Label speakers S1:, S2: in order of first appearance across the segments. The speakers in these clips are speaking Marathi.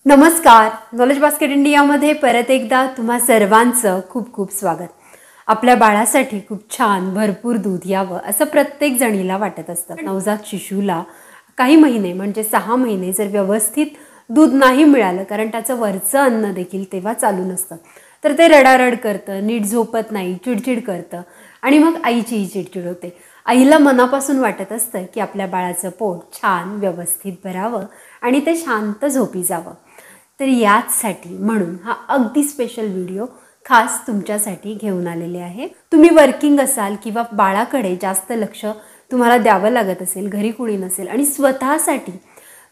S1: नमस्कार. नॉलेज बास्केट इंडियामध्ये परत एकदा तुम्हा सर्वांचं खूप खूप स्वागत. आपल्या बाळासाठी खूप छान भरपूर दूध यावं असं प्रत्येक जणीला वाटत असतं. नवजात शिशूला काही महिने म्हणजे 6 महिने जर व्यवस्थित दूध नाही मिळालं, कारण त्याचं वरचं अन्न देखील तेव्हा चालू नसतं, तर ते रडारड करतं, नीट झोपत नाही, चिडचिड करतं आणि मग आईचीही चिडचिड होते. आईला मनापासून वाटत असतं की आपल्या बाळाचं पोट छान व्यवस्थित भरावं आणि ते शांत झोपी जावं. तर याचसाठी म्हणून हा अगदी स्पेशल व्हिडिओ खास तुमच्यासाठी घेऊन आलेले आहे. तुम्ही वर्किंग असाल किंवा बाळाकडे जास्त लक्ष तुम्हाला द्यावं लागत असेल, घरी कुणी नसेल आणि स्वतःसाठी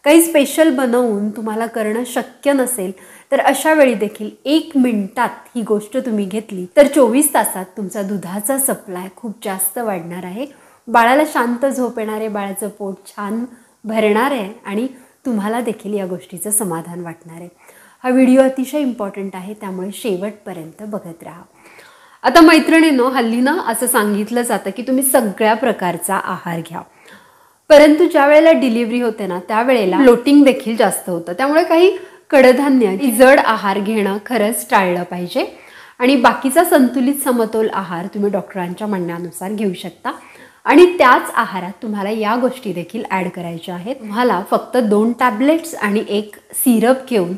S1: काही स्पेशल बनवून तुम्हाला करणं शक्य नसेल, तर अशा वेळी देखील 1 मिनिटात ही गोष्ट तुम्ही घेतली तर 24 तासात तुमचा दुधाचा सप्लाय खूप जास्त वाढणार आहे. बाळाला शांत झोप येणार आहे, बाळाचं पोट छान भरणार आहे आणि तुम्हाला देखील या गोष्टीचं समाधान वाटणार आहे. हा व्हिडिओ अतिशय इम्पॉर्टंट आहे, त्यामुळे शेवटपर्यंत बघत राहा. आता मैत्रिणींनो, हल्ली ना असं सांगितलं जातं की तुम्ही सगळ्या प्रकारचा आहार घ्या, परंतु ज्या वेळेला डिलिव्हरी होते ना त्यावेळेला ब्लोटिंग देखील जास्त होतं. त्यामुळे काही कडधान्य जड आहार घेणं खरंच टाळलं पाहिजे आणि बाकीचा संतुलित समतोल आहार तुम्ही डॉक्टरांच्या म्हणण्यानुसार घेऊ शकता. आणि त्याच आहारात तुम्हाला या गोष्टी देखील ॲड करायच्या आहेत. तुम्हाला फक्त 2 टॅबलेट्स आणि 1 सिरप घेऊन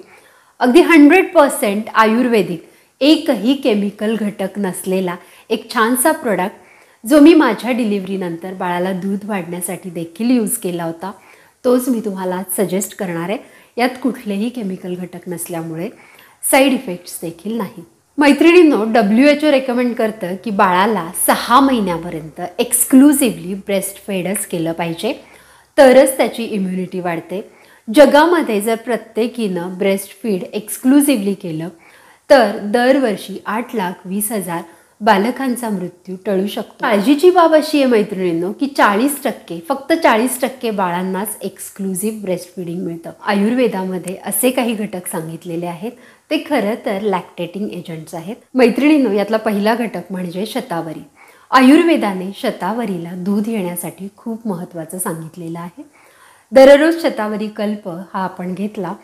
S1: अगदी 100% आयुर्वेदिक, एकही केमिकल घटक नसलेला एक छानसा प्रोडक्ट जो मी माझ्या डिलिव्हरीनंतर बाळाला दूध वाढण्यासाठी देखील यूज केला होता, तोच मी तुम्हाला आज सजेस्ट करणार आहे. यात कुठलेही केमिकल घटक नसल्यामुळे साईड इफेक्ट्स देखील नाही. मैत्रिणींनो, WHO रेकमेंड करतं की बाळाला 6 महिन्यापर्यंत एक्सक्लुसिव्हली ब्रेस्ट फेडच केलं पाहिजे, तरच त्याची इम्युनिटी वाढते. जगामध्ये जर प्रत्येकीनं ब्रेस्ट फीड एक्सक्लुसिव्हली केलं तर दरवर्षी 8,20,000 बालकांचा मृत्यू टळू शकतो. काळजीची बाब अशी आहे मैत्रिणींनो की 40%, फक्त 40% बाळांनाच एक्सक्लुसिव्ह ब्रेस्ट फीडिंग मिळतं. आयुर्वेदामध्ये असे काही घटक सांगितलेले आहेत, ते खरं तर लॅक्टेटिंग एजंट्स आहेत. मैत्रिणींनो, यातला पहिला घटक म्हणजे शतावरी. आयुर्वेदाने शतावरीला दूध येण्यासाठी खूप महत्त्वाचं सांगितलेलं आहे. दररोज शतावरी कल्प हा आपण घेतला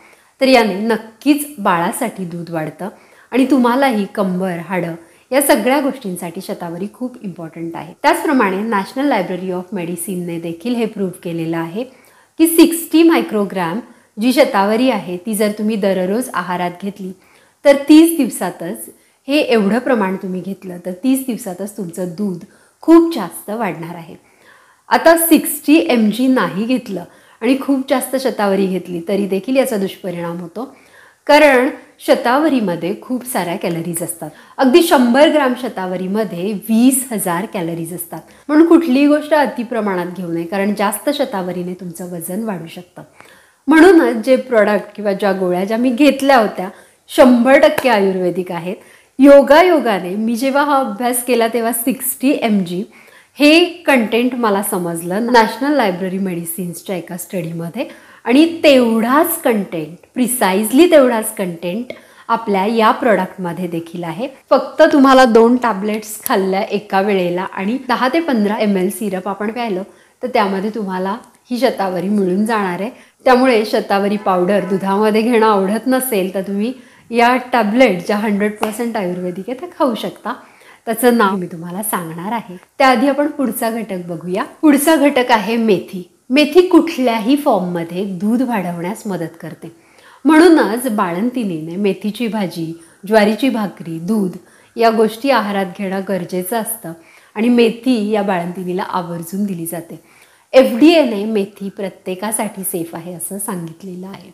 S1: तर याने नक्कीच बाळासाठी दूध वाढतं आणि तुम्हालाही कंबर, हाडं या सगळ्या गोष्टींसाठी शतावरी खूप इम्पॉर्टंट आहे. त्याचप्रमाणे नॅशनल लायब्ररी ऑफ मेडिसिनने देखील हे प्रूव्ह केलेलं आहे की 60 मायक्रोग्रॅम जी शतावरी आहे ती जर तुम्ही दररोज आहारात घेतली तर 30 दिवसातच, हे एवढं प्रमाण तुम्ही घेतलं तर 30 दिवसातच तुमचं दूध खूप जास्त वाढणार आहे. आता 60 mg नाही घेतलं आणि खूप जास्त शतावरी घेतली तरी देखील याचा दुष्परिणाम होतो, कारण शतावरीमध्ये खूप साऱ्या कॅलरीज असतात. अगदी 100 ग्रॅम शतावरीमध्ये 20,000 कॅलरीज असतात. म्हणून कुठलीही गोष्ट अतिप्रमाणात घेऊ नये, कारण जास्त शतावरीने तुमचं वजन वाढू शकतं. म्हणूनच जे प्रोडक्ट किंवा ज्या गोळ्या ज्या मी घेतल्या होत्या 100% आयुर्वेदिक आहेत. योगायोगाने मी जेव्हा हा अभ्यास केला तेव्हा 60 mg हे कंटेंट मला समजलं नॅशनल लायब्ररी मेडिसिन्सच्या एका स्टडीमध्ये, आणि तेवढाच कंटेंट, प्रिसाइजली तेवढाच कंटेंट आपल्या या प्रोडक्टमध्ये देखील आहे. फक्त तुम्हाला 2 टॅबलेट्स खाल्ल्या एका वेळेला आणि 10 ते 15 ml सिरप आपण प्यायलं तर त्यामध्ये तुम्हाला ही शतावरी मिळून जाणार आहे. त्यामुळे शतावरी पावडर दुधामध्ये घेणं आवडत नसेल तर तुम्ही या टॅबलेट ज्या 100% आयुर्वेदिक आहे त्या खाऊ शकता. त्याचं नाव मी तुम्हाला सांगणार आहे. त्याआधी आपण पुढचा घटक बघूया. पुढचा घटक आहे मेथी. मेथी कुठल्याही फॉर्ममध्ये दूध वाढवण्यास मदत करते. म्हणूनच बाळंतिणीने मेथीची भाजी, ज्वारीची भाकरी, दूध या गोष्टी आहारात घेणं गरजेचं असतं आणि मेथी या बाळंतिणीला आवर्जून दिली जाते. FDAने मेथी प्रत्येकासाठी सेफ आहे असं सांगितलेलं आहे.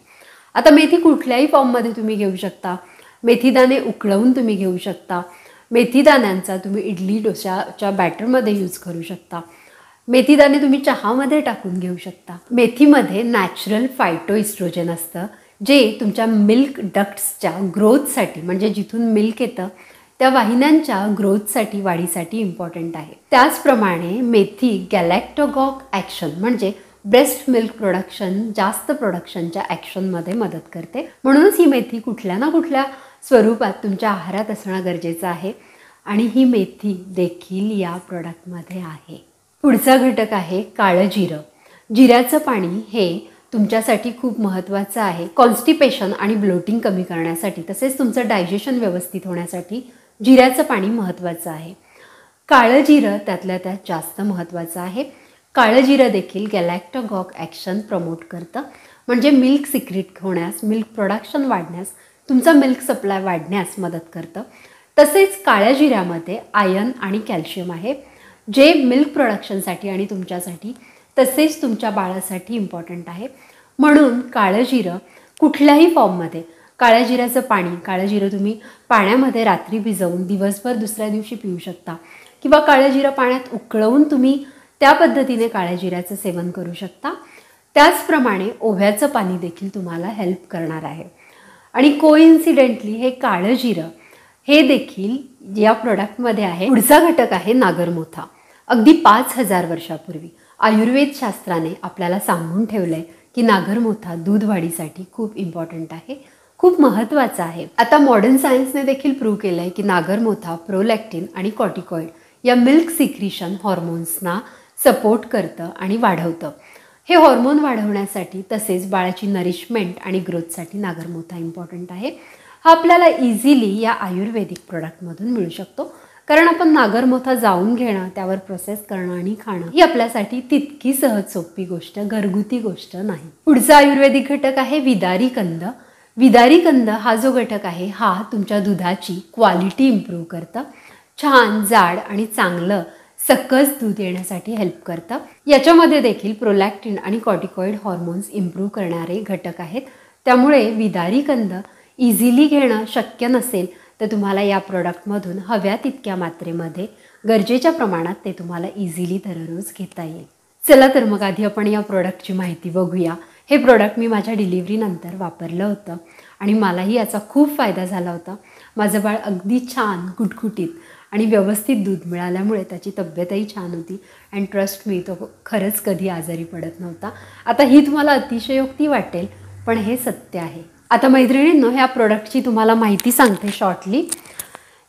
S1: आता मेथी कुठल्याही फॉर्ममध्ये तुम्ही घेऊ शकता. मेथीदाणे उकळवून तुम्ही घेऊ शकता. मेथीदाण्यांचा तुम्ही इडली डोशाच्या बॅटरमध्ये यूज करू शकता. मेथीदाणे तुम्ही चहामध्ये टाकून घेऊ शकता. मेथीमध्ये नॅचरल फायटोइस्ट्रोजन असतं, जे तुमच्या मिल्क डक्ट्सच्या ग्रोथसाठी, म्हणजे जिथून मिल्क येतं त्या वाहिन्यांच्या ग्रोथसाठी, वाढीसाठी इम्पॉर्टंट आहे. त्याचप्रमाणे मेथी गॅलॅक्टोगॉक ॲक्शन म्हणजे ब्रेस्ट मिल्क जास्त प्रोडक्शनच्या ॲक्शनमध्ये मदत करते. म्हणूनच ही मेथी कुठल्या ना कुठल्या स्वरूपात तुमच्या आहारात असणं गरजेचं आहे आणि ही मेथी देखील या प्रोडक्टमध्ये आहे. पुढचा घटक आहे काळं जिरं. जिऱ्याचं पाणी हे तुमच्यासाठी खूप महत्त्वाचं आहे. कॉन्स्टिपेशन आणि ब्लोटिंग कमी करण्यासाठी तसेच तुमचं डायजेशन व्यवस्थित होण्यासाठी जिऱ्याचं पाणी महत्त्वाचं आहे. काळं जिरं त्यातल्या त्यात जास्त महत्त्वाचं आहे. काळं जिरं देखील गॅलॅक्टोगॉग ॲक्शन प्रमोट करतं, म्हणजे मिल्क सिक्रेट होण्यास, मिल्क प्रोडक्शन वाढण्यास, तुमचा मिल्क सप्लाय वाढण्यास मदत करतं. तसेच काळ्या जिऱ्यामध्ये आयर्न आणि कॅल्शियम आहे, जे मिल्क प्रोडक्शनसाठी आणि तुमच्यासाठी तसेच तुमच्या बाळासाठी इम्पॉर्टंट आहे. म्हणून काळं जिरं कुठल्याही फॉर्ममध्ये, काळ्या जिऱ्याचं पाणी, काळं जिरं तुम्ही पाण्यामध्ये रात्री भिजवून दिवसभर दुसऱ्या दिवशी पिऊ शकता किंवा काळं जिरं पाण्यात उकळवून तुम्ही त्या पद्धतीने काळ्या जिऱ्याचं सेवन करू शकता. त्याचप्रमाणे ओव्याचं पाणी देखील तुम्हाला हेल्प करणार आहे. आणि कोइन्सिडेंटली हे काळं जिरं हे देखील या प्रोडक्टमध्ये आहे. पुढचा घटक आहे नागरमोथा. अगदी 5000 वर्षापूर्वी आयुर्वेद शास्त्राने आपल्याला सांगून ठेवलं आहे की नागरमोथा दूध वाढीसाठी खूप इम्पॉर्टंट आहे, खूप महत्त्वाचं आहे. आता मॉडर्न सायन्सने देखील प्रूव्ह केलं आहे की नागरमोथा प्रोलॅक्टिन आणि कॉर्टिकॉइड या मिल्क सिक्रिशन हॉर्मोन्सना सपोर्ट करतं आणि वाढवतं. हे हॉर्मोन वाढवण्यासाठी तसेच बाळाची नरिशमेंट आणि ग्रोथसाठी नागरमोथा इम्पॉर्टंट आहे. हा आपल्याला इझिली या आयुर्वेदिक प्रोडक्टमधून मिळू शकतो, कारण आपण नागरमोथा जाऊन घेणं, त्यावर प्रोसेस करणं आणि खाणं ही आपल्यासाठी तितकी सहज सोपी गोष्ट, घरगुती गोष्ट नाही. पुढचा आयुर्वेदिक घटक आहे विदारी कंद. विदारी कंद हा जो घटक आहे हा तुमच्या दुधाची क्वालिटी इम्प्रूव्ह करतं, छान जाड आणि चांगलं सकस दूध येण्यासाठी हेल्प करतं. याच्यामध्ये देखील प्रोलॅक्टिन आणि कॉर्टिकॉइड हॉर्मोन्स इम्प्रूव्ह करणारे घटक आहेत. त्यामुळे विदारी कंद इझिली घेणं शक्य नसेल तर तुम्हाला या प्रोडक्टमधून हव्या तितक्या मात्रेमध्ये गरजेच्या प्रमाणात ते तुम्हाला इझिली दररोज घेता येईल. चला तर मग आधी आपण या प्रोडक्टची माहिती बघूया. हे प्रोडक्ट मी माझ्या डिलिव्हरीनंतर वापरलं होतं आणि मलाही याचा खूप फायदा झाला होता. माझं बाळ अगदी छान कुटकुटीत आणि व्यवस्थित दूध मिळाल्यामुळे त्याची तब्येतही छान होती. अँड ट्रस्ट मी, तो खरंच कधी आजारी पडत नव्हता. आता ही तुम्हाला अतिशयोक्ती वाटेल, पण हे सत्य आहे. आता मैत्रिणींनो, ह्या प्रोडक्टची तुम्हाला माहिती सांगते शॉर्टली.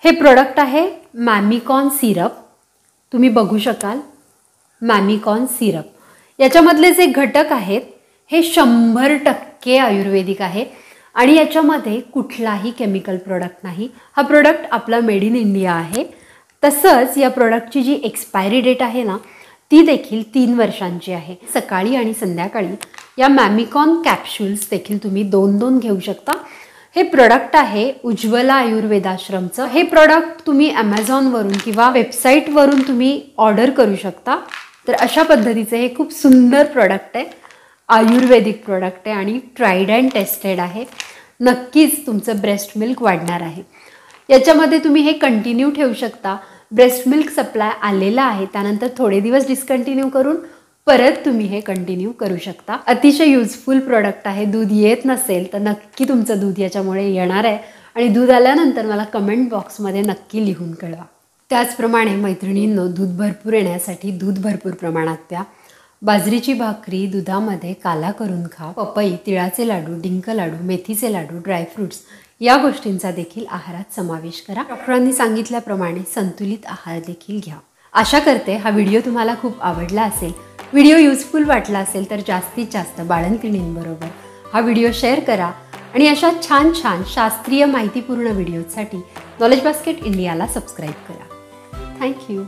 S1: हे प्रोडक्ट आहे मॅमिकॉन सिरप. तुम्ही बघू शकाल मॅमिकॉन सिरप. याच्यामधले जे घटक आहेत हे 100% आयुर्वेदिक आहे आणि याच्यामध्ये कुठलाही केमिकल प्रोडक्ट नाही. हा प्रोडक्ट आपला मेड इन इंडिया आहे. तसंच या प्रोडक्टची जी एक्सपायरी डेट आहे ना, ती देखील 3 वर्षांची आहे. सकाळी आणि संध्याकाळी या मॅमिकॉन कॅप्सूल्स देखील तुम्ही 2-2 घेऊ शकता. हे प्रोडक्ट आहे उज्ज्वला आयुर्वेदाश्रमचं. हे प्रोडक्ट तुम्ही ॲमेझॉनवरून किंवा वेबसाईटवरून तुम्ही ऑर्डर करू शकता. तर अशा पद्धतीचे हे खूप सुंदर प्रोडक्ट आहे, आयुर्वेदिक प्रोडक्ट आहे आणि ट्राईड अँड टेस्टेड आहे. नक्कीच तुमचं ब्रेस्ट मिल्क वाढणार आहे. याच्यामध्ये तुम्ही हे कंटिन्यू ठेवू शकता. ब्रेस्ट मिल्क सप्लाय आलेला आहे, त्यानंतर थोडे दिवस डिस्कंटिन्यू करून परत तुम्ही हे कंटिन्यू करू शकता. अतिशय युजफुल प्रोडक्ट आहे. दूध येत नसेल तर नक्की तुमचं दूध याच्यामुळे येणार आहे आणि दूध आल्यानंतर मला कमेंट बॉक्समध्ये नक्की लिहून कळवा. त्याचप्रमाणे मैत्रिणींनो, दूध भरपूर येण्यासाठी दूध भरपूर प्रमाणात प्या. बाजरीची भाकरी दुधामध्ये काला करून खा. पपई, तिळाचे लाडू, डिंक लाडू, मेथीचे लाडू, ड्रायफ्रूट्स या गोष्टींचा देखील आहारात समावेश करा. डॉक्टरांनी सांगितल्याप्रमाणे संतुलित आहार देखील घ्या. आशा करते हा व्हिडिओ तुम्हाला खूप आवडला असेल. व्हिडिओ युजफुल वाटला असेल तर जास्तीत जास्त बाळंतिणींबरोबर हा व्हिडिओ शेअर करा आणि अशा छान छान शास्त्रीय माहितीपूर्ण व्हिडिओसाठी नॉलेज बास्केट इंडियाला सबस्क्राईब करा. थँक्यू.